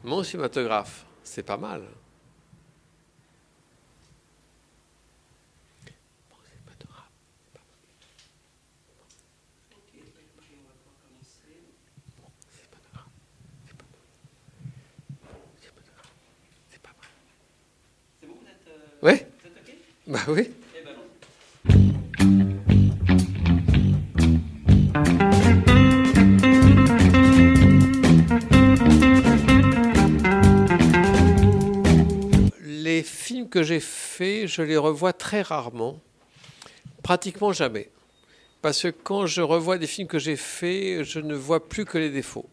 Mon cinématographe, c'est pas mal. Mon cinématographe, cinématographe, c'est pas mal. Cinématographe, c'est pas mal. C'est bon, Ouais, vous êtes OK? bah oui. Eh ben, allons-y. Les films que j'ai faits, je les revois très rarement, pratiquement jamais. Parce que quand je revois des films que j'ai faits, je ne vois plus que les défauts.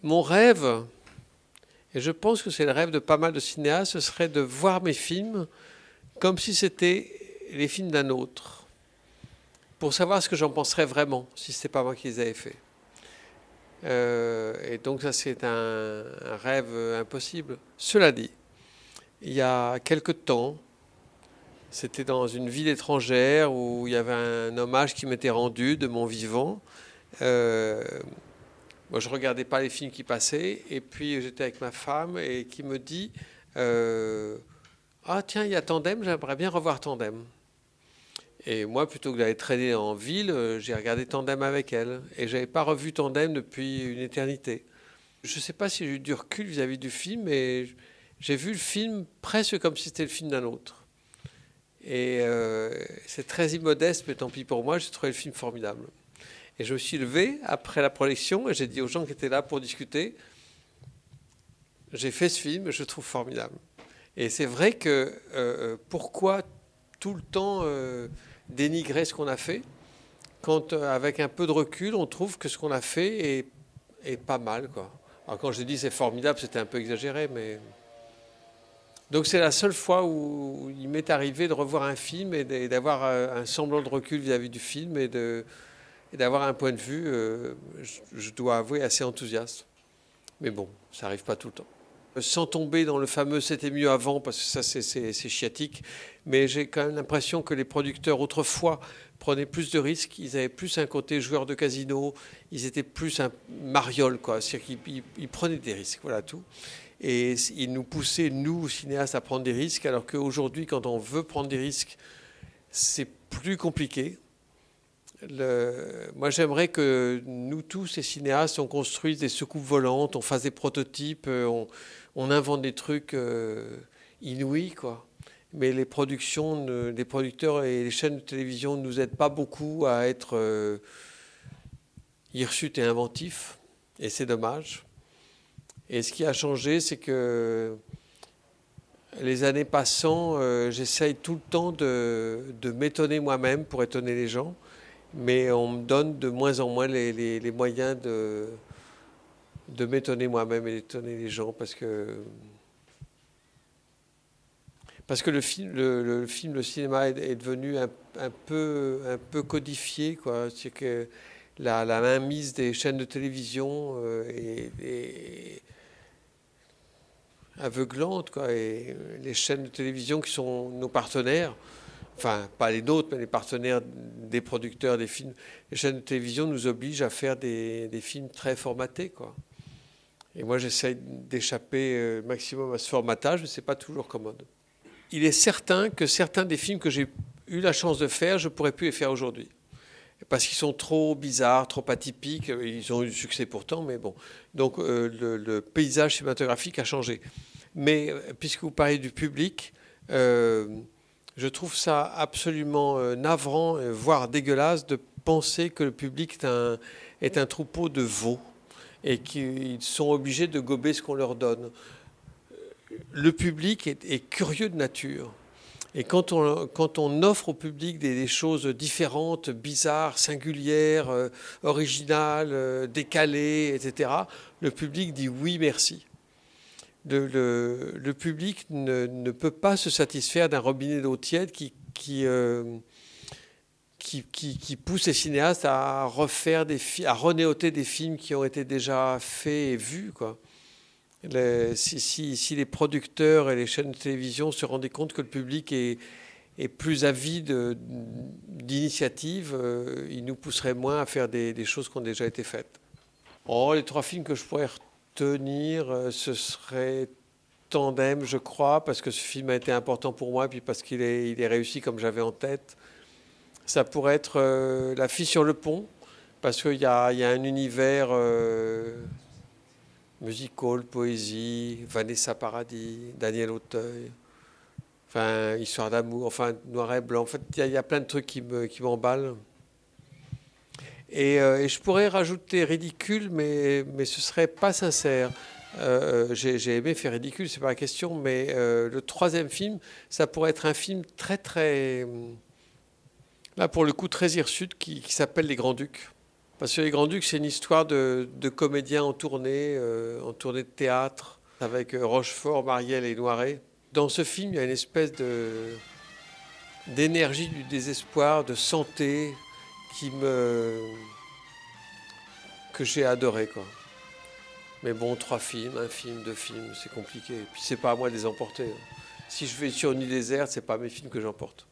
Mon rêve, et je pense que c'est le rêve de pas mal de cinéastes, ce serait de voir mes films comme si c'était les films d'un autre, pour savoir ce que j'en penserais vraiment, si ce n'était pas moi qui les avais faits. Et donc ça, c'est un rêve impossible. Cela dit, il y a quelque temps, c'était dans une ville étrangère où il y avait un hommage qui m'était rendu de mon vivant. Euh, Moi, je regardais pas les films qui passaient, et puis j'étais avec ma femme et qui me dit ah tiens, il y a Tandem, j'aimerais bien revoir Tandem. Et moi, plutôt que d'aller traîner en ville, j'ai regardé Tandem avec elle. Et j'avais pas revu Tandem depuis une éternité. Je sais pas si j'ai eu du recul vis-à-vis du film, mais j'ai vu le film presque comme si c'était le film d'un autre. Et c'est très immodeste, mais tant pis pour moi, j'ai trouvé le film formidable. Et je me suis levé après la projection et j'ai dit aux gens qui étaient là pour discuter, j'ai fait ce film, je le trouve formidable. Et c'est vrai que pourquoi tout le temps dénigrer ce qu'on a fait quand avec un peu de recul, on trouve que ce qu'on a fait est pas mal, quoi. Alors quand j'ai dit c'est formidable, c'était un peu exagéré, mais donc c'est la seule fois où il m'est arrivé de revoir un film et d'avoir un semblant de recul vis-à-vis du film et d'avoir un point de vue, je dois avouer, assez enthousiaste. Mais bon, ça n'arrive pas tout le temps. Sans tomber dans le fameux c'était mieux avant, parce que ça c'est chiatique, mais j'ai quand même l'impression que les producteurs autrefois prenaient plus de risques, ils avaient plus un côté joueur de casino, ils étaient plus un mariole, quoi. C'est-à-dire qu'ils prenaient des risques, voilà tout. Et ils nous poussaient, nous, cinéastes, à prendre des risques, alors qu'aujourd'hui, quand on veut prendre des risques, c'est plus compliqué. Moi, j'aimerais que nous tous, les cinéastes, on construise des soucoupes volantes, on fasse des prototypes, on invente des trucs inouïs, quoi. Mais les productions, les producteurs et les chaînes de télévision ne nous aident pas beaucoup à être hirsutes et inventifs, et c'est dommage. Et ce qui a changé, c'est que les années passant, j'essaye tout le temps de m'étonner moi-même pour étonner les gens. Mais on me donne de moins en moins les moyens de m'étonner moi-même et d'étonner les gens parce que le film, le cinéma est devenu un peu codifié, quoi. C'est que la mainmise des chaînes de télévision est aveuglante, quoi. Et les chaînes de télévision qui sont nos partenaires, enfin pas les nôtres, mais les partenaires des producteurs des films, les chaînes de télévision nous obligent à faire des films très formatés, quoi. Et moi j'essaye d'échapper maximum à ce formatage, mais c'est pas toujours commode. Il est certain que certains des films que j'ai eu la chance de faire, je pourrais plus les faire aujourd'hui. Parce qu'ils sont trop bizarres, trop atypiques. Ils ont eu du succès pourtant, mais bon. Donc le paysage cinématographique a changé. Mais puisque vous parlez du public, euh, je trouve ça absolument navrant, voire dégueulasse, de penser que le public est un troupeau de veaux et qu'ils sont obligés de gober ce qu'on leur donne. Le public est curieux de nature. Et quand on offre au public des choses différentes, bizarres, singulières, originales, décalées, etc., le public dit oui, merci. Le public ne peut pas se satisfaire d'un robinet d'eau tiède qui pousse les cinéastes à refaire à renéoter des films qui ont été déjà faits et vus, quoi. Si les producteurs et les chaînes de télévision se rendaient compte que le public est plus avide d'initiatives, ils nous pousseraient moins à faire des choses qui ont déjà été faites. Oh, les trois films que je pourrais tenir, ce serait Tandem, je crois, parce que ce film a été important pour moi, et puis parce il est réussi comme j'avais en tête. Ça pourrait être La fille sur le pont, parce il y a un univers musical, poésie, Vanessa Paradis, Daniel Auteuil, enfin, histoire d'amour, enfin, noir et blanc. En fait, il y a plein de trucs qui m'emballent. Et je pourrais rajouter ridicule, mais ce serait pas sincère. J'ai aimé faire ridicule, c'est pas la question, mais le troisième film, ça pourrait être un film très très, là pour le coup très hirsute, qui s'appelle Les Grands-Ducs. Parce que Les Grands-Ducs, c'est une histoire de comédiens en tournée de théâtre, avec Rochefort, Marielle et Noiret. Dans ce film, il y a une espèce d'énergie du désespoir, de santé, qui me, que j'ai adoré, quoi. Mais bon, trois films, un film, deux films, c'est compliqué. Et puis c'est pas à moi de les emporter. Si je vais sur une île déserte, c'est pas mes films que j'emporte.